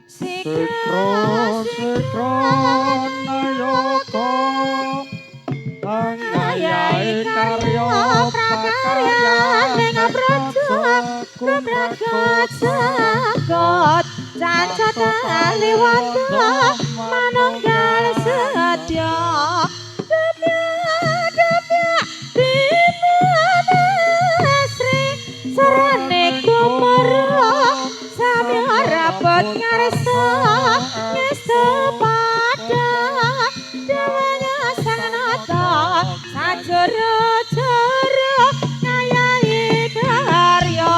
Sikra sikra nayaka angayai karya prakarya ning praja kumragat sagot cacat liwata manunggal sedya dapya dimana sri sarane kumara samya rapet ngarsa ngesta pada dewanya sanata sajara-jara ngayahi karya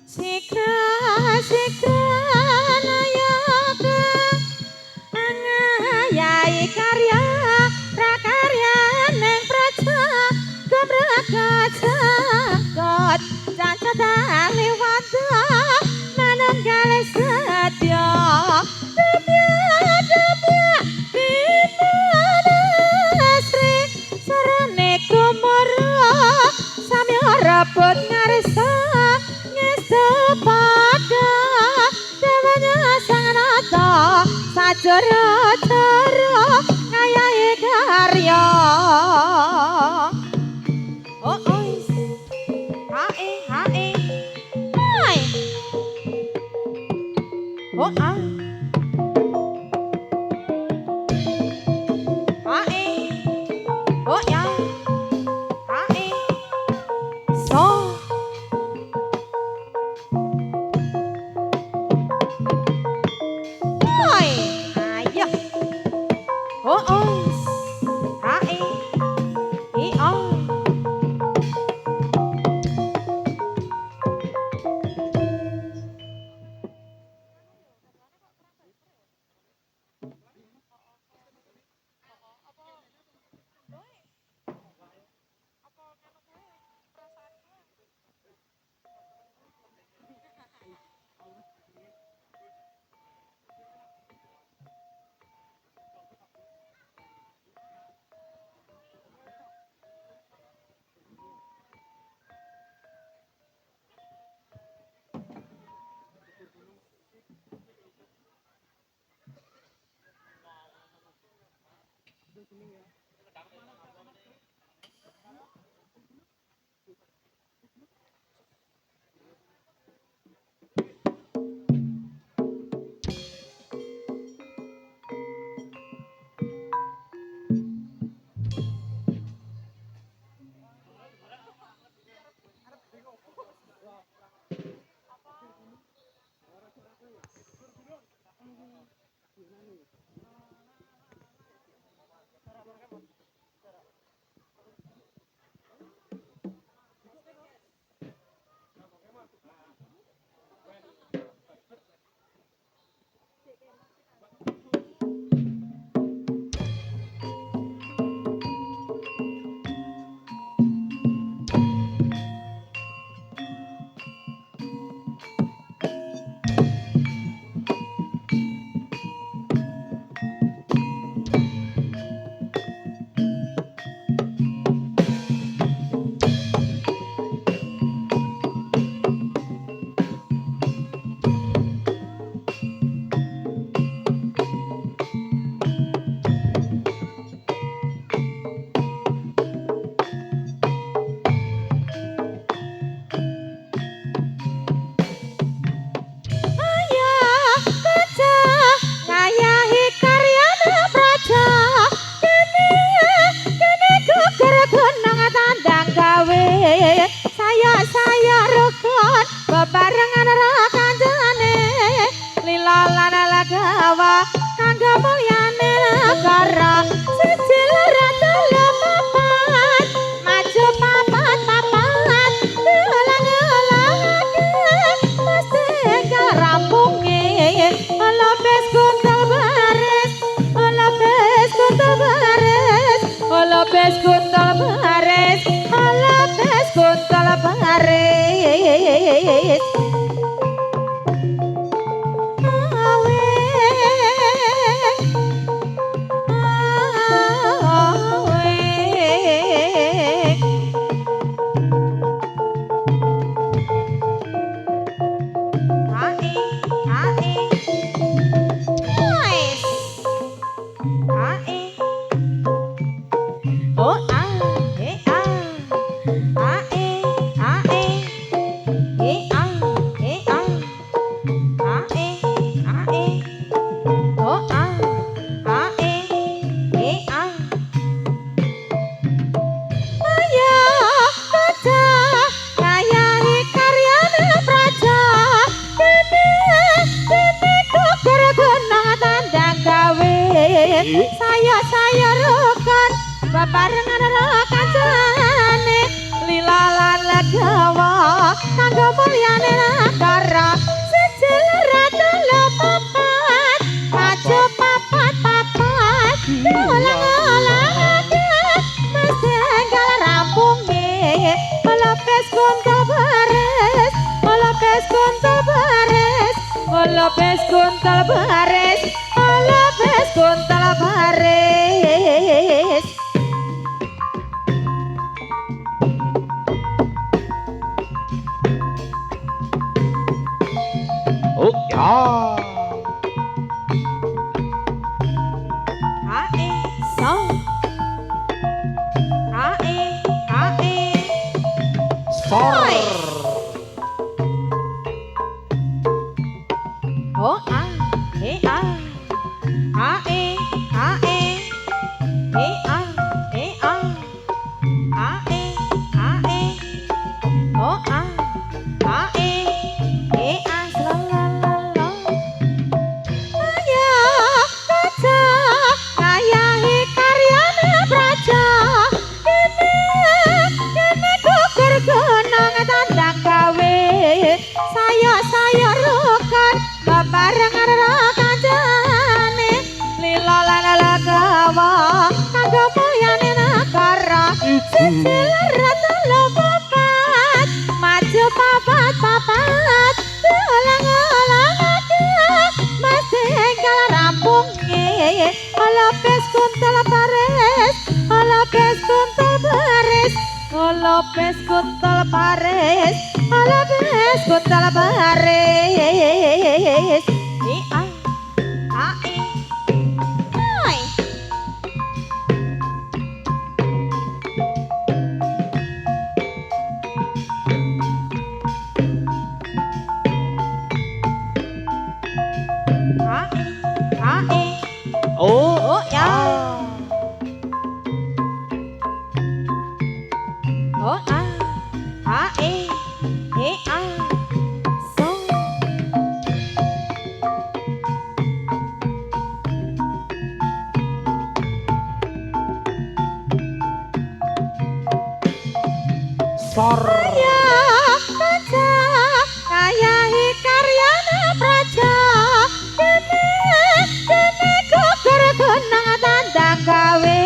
sikra sikra nayaka angayai karya prakarya ning praja kumragat sagot cacat liwata manunggal sedya dapya dimana sri sarane kumara samya rapet ngarsa ngesta pada dewanya sanata sajara-jara ngayahi karya oh ois hae hae hai oh ai hae oh ya hae so hai ayo oh ois hae i oi kuntal baris awe saya rukun bebarengan kancane lila lan legawa kanggo mulyane negara sijil ratu lepapat maju papat ulang-ulangake mesti enggal rampunge lepes kuntal baris lepes kuntal baris lepes kuntal baris lepes kuntal baris oh ya ae so ae sor oh ae saya rukan bebarengan kancane lila lan legawa kanggo mulyane negara sijil ratu lepapat maju papat ulang-ulangake mesti enggal rampunge lepes kuntal baris lepes kuntal baris lepes kuntal baris lepes kuntal baris oh ya oh so sor ya kaca kayahi karyana praja kene gugur gunung tandang gawe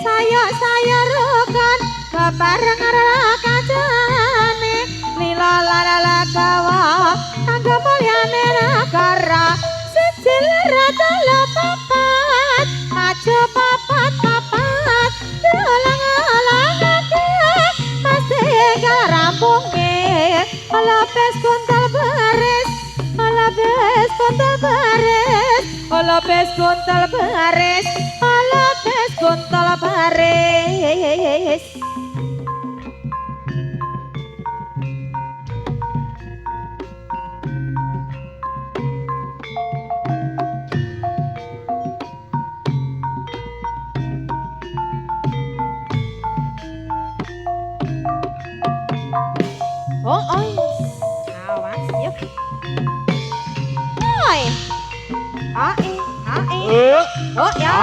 saya rukun bebarengan kancane lila lan legawa kanggo mulyane negara sijil ratu lepapat maju papat ulang-ulangake mesti enggal rampunge lepes kuntal baris lepes kuntal baris lepes kuntal baris lepes kuntal baris oh awas yuk oi oh ya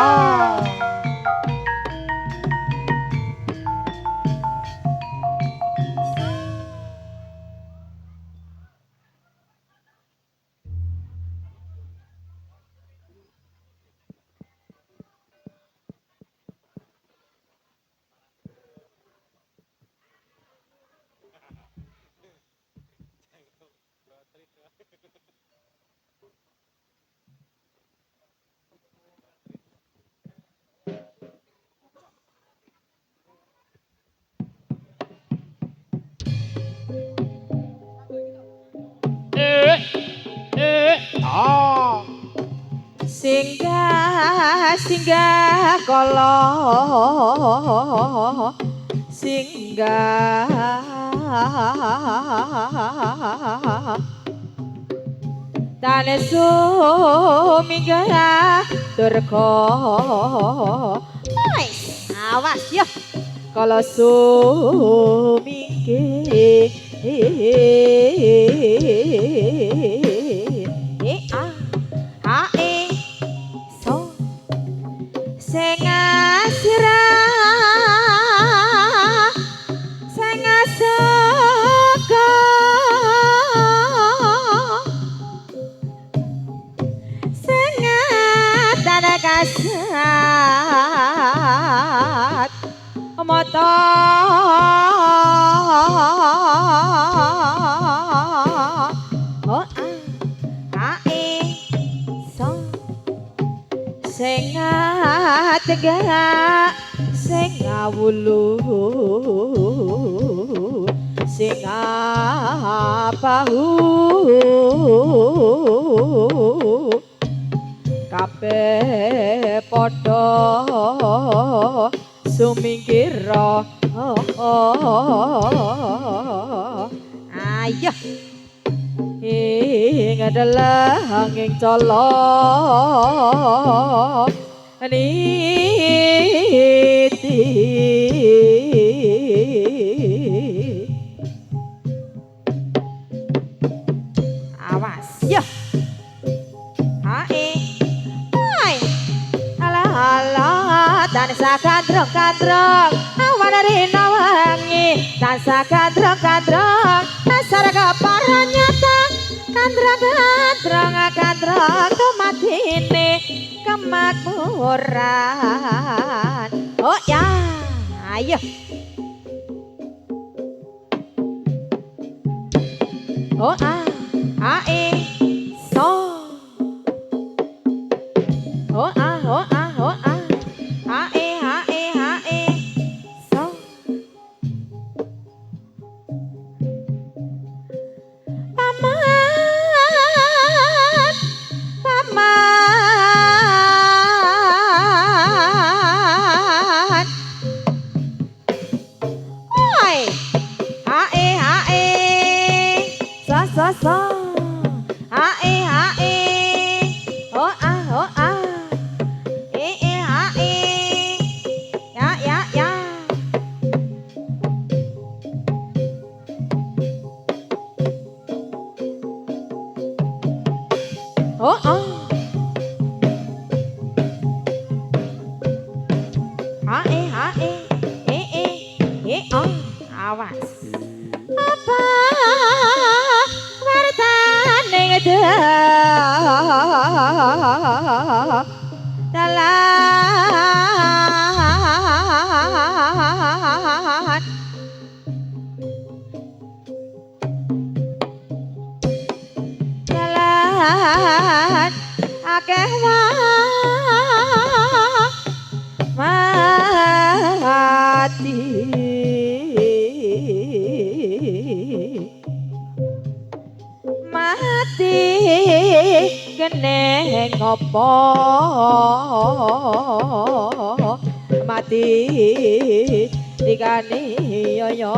ya. Singgah singgah kala singgah tane suminggah durga awas ya kala suminggih sing asirah sing asaka sing tanah kasat mata oh sing tegak sing ngawulu sing apahu kabeh padha sumingkira ayo ing adalah angin colok niti awas yo hae hai ala ala tansah kandrong awan rina wangi tansah kandrong dasar kaparanyata kandrong kematine kemakmuran oh ya ayo oh so oh so paman oi so oh ya oh awas apa wartane dalan dalan akeh mati mati kene ngopo mati dikani yo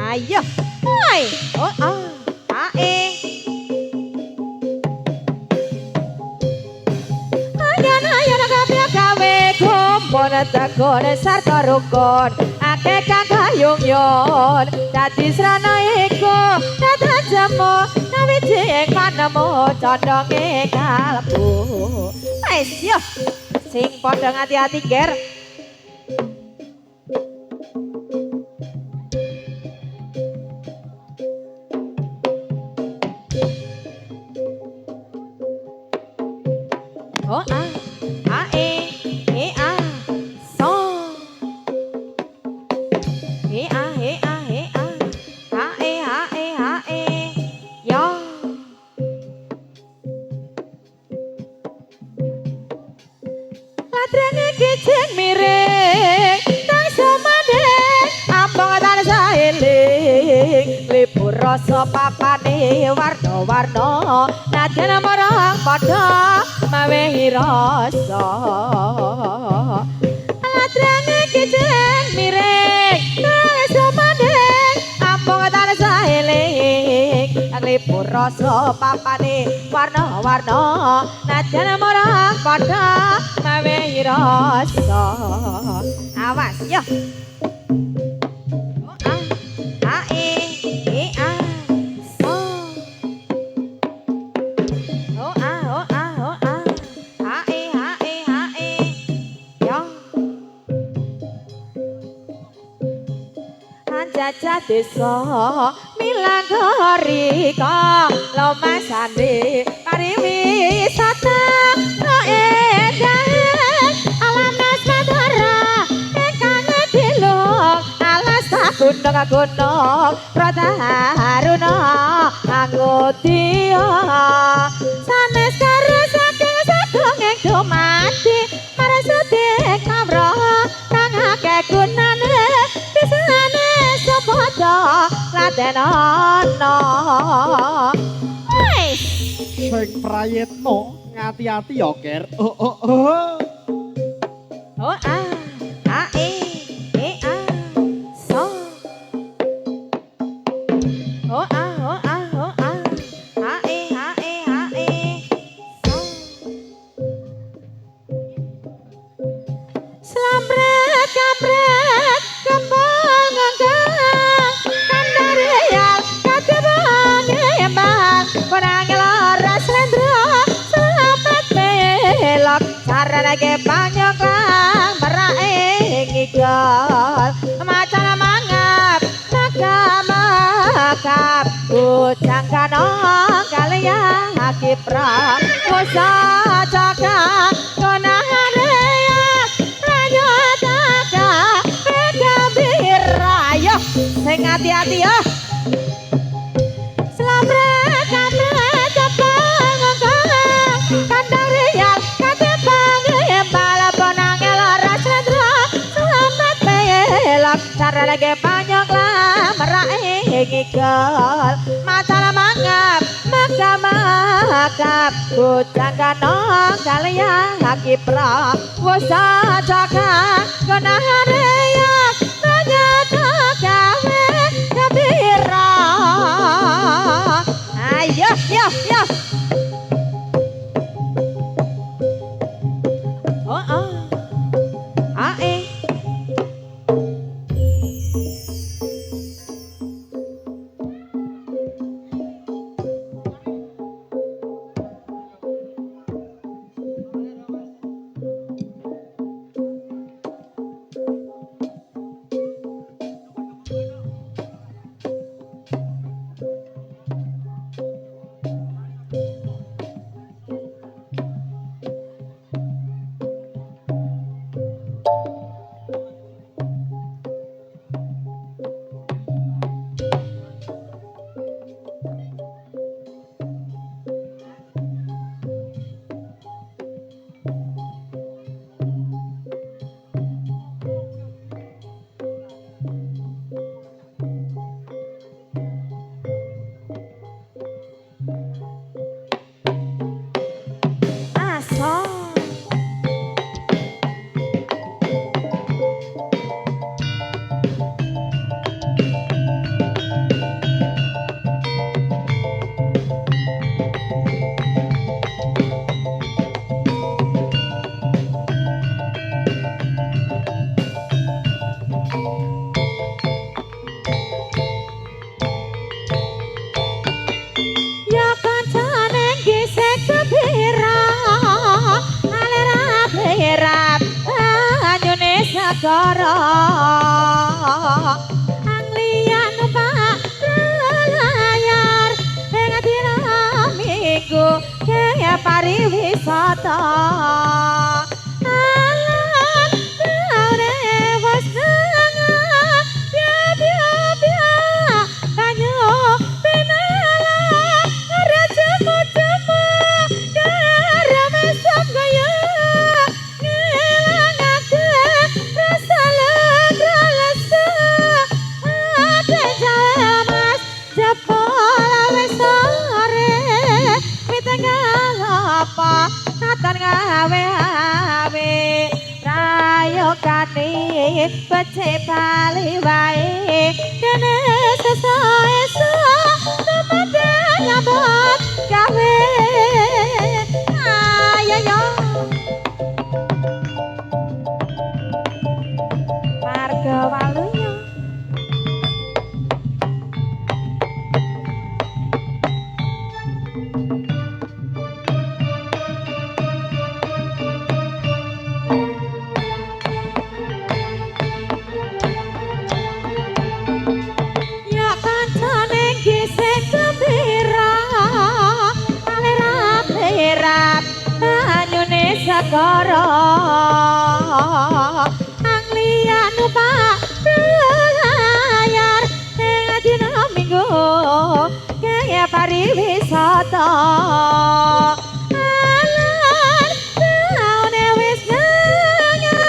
ayo hai oh Bona takone sarta rukun akeh kang kayungyon dadi srana iku dadan jemo nawiji ing manemu condonge kalbu wis yo sing padha ngati-ati ger oh Latrene kicing miring tang sama rasa papane warna-warna nadyan marang padha mawehi rasa ladrane kijeng miring nangis maning ampung tansah eling nglipur rasa papane warna-warna nadyan marang padha mawehi rasa awas yo Jajah desa Milanggorika lomasane pariwisata endah alam Nusantara ingkang dilung alas gunung-gunung rada haruna anggotia sanes karo saking sadongeng dumadi marasute kamra kang akeh gunane bisane padha ladenana wis sing prayitna ngati-ati ya Ger so Slambrek kaprek kembang nganggang kandareal katebang embang perang laras lendra selamat belok sarana ge panyokang meraing igal macan mangap makap bujang kanong kalian hakipra usa jaga konahan sing hati-hati ya slambrek kaprek kembang nganggang kandareal katebang embal ponang laras lendra selamat belok cara lagi panyok lah meraing igal macan mangap makap bujang kanong kalian hakipra wasa jaga kenahan reyak ternyata gawe gembira ayo yo negara anglian numpak layar ing dina minggu kaya pariwisata alam taune wis nengah bia kanyo pinala rajemu-jemu karame sanggaya ngilangake rasa lega lesa ate jamas jepang apa katon gawe rayokane becik bali wae dene sesaesa temade nyambut gawe ayo marga waluya segara anglian numpak berlayar ning dina minggu kaya pariwisata alan taune wis nanya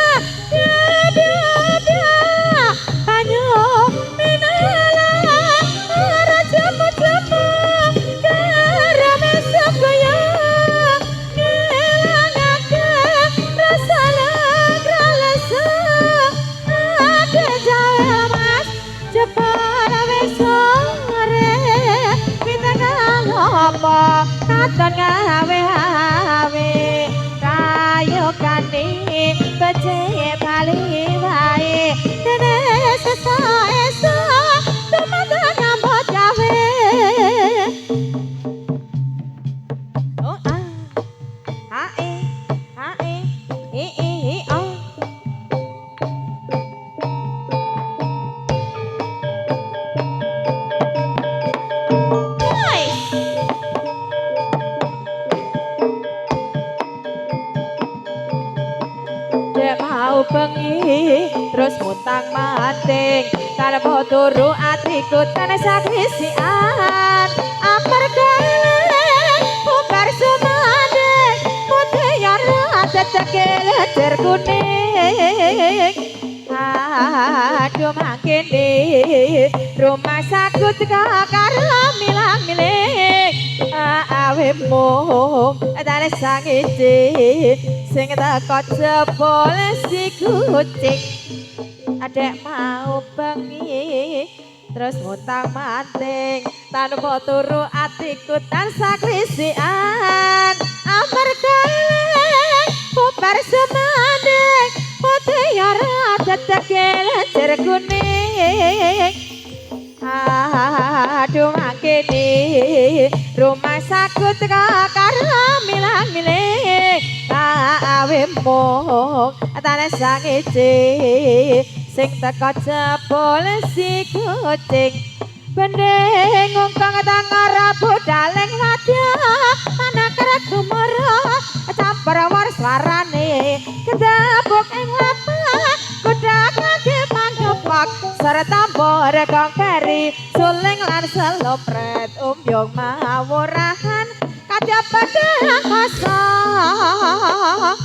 banyu minala raja putemu garame sabaya apa katon gawe rayokane becik bali wae dene sesaesa temade nyambut gawe oh hae oh mau bengi terus mutang mating karep turu atiku tanah sakrisian amarga bubar semade mutiara tetekel cer kuning aduh makin di rumah sakit karo milang-miling awemu tanah sangiji sing teko jebol si kucing adek mau bengi terus mutang mating tanpa turu atiku tansah krisian amarga bubar semanding mutiara tetekel cer kuning aduh makene rumah sakit karo milang-miling awemu tanah sangiji sing teko jebol si kucing bendeng ngongkong tangara budaleng wadya manakret gumara campur war swarane kedabuk ing lapak kudak ngake mangkepak serta borekong keri suling lan selopret umbyong mawurahan kadya pedang kosong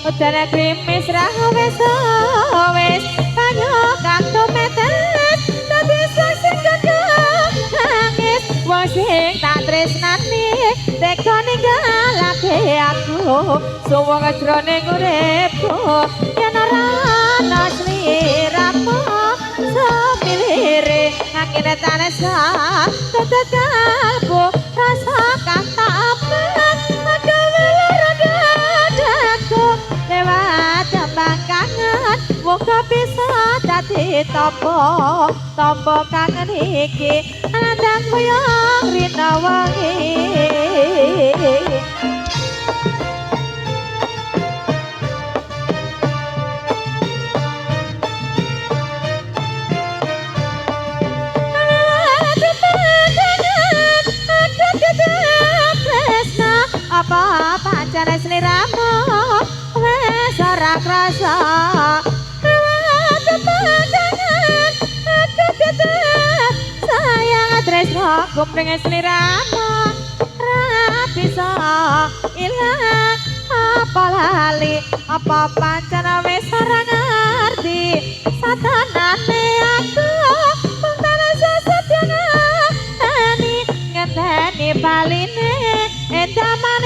Udara krimis wis banyu kang tumetes dadi sing gendong nangis wong sing tak tresnani tega ninggalake aku suwung jroning uripku yen ora ana sliramu samilire angin tansah tetet kalbu rasa kata apa lewat tembang kangen muka bisa dadi tompo kangen iki landang boyong rina wangi apa pancen sliramu wis ora krasa kepanjangan aku tetep sayang tresno gumring sliramu ra bisa ilang apa lali apa pancen wis ora ngerti satanane aku mung sesedyane ngenteni baline endamane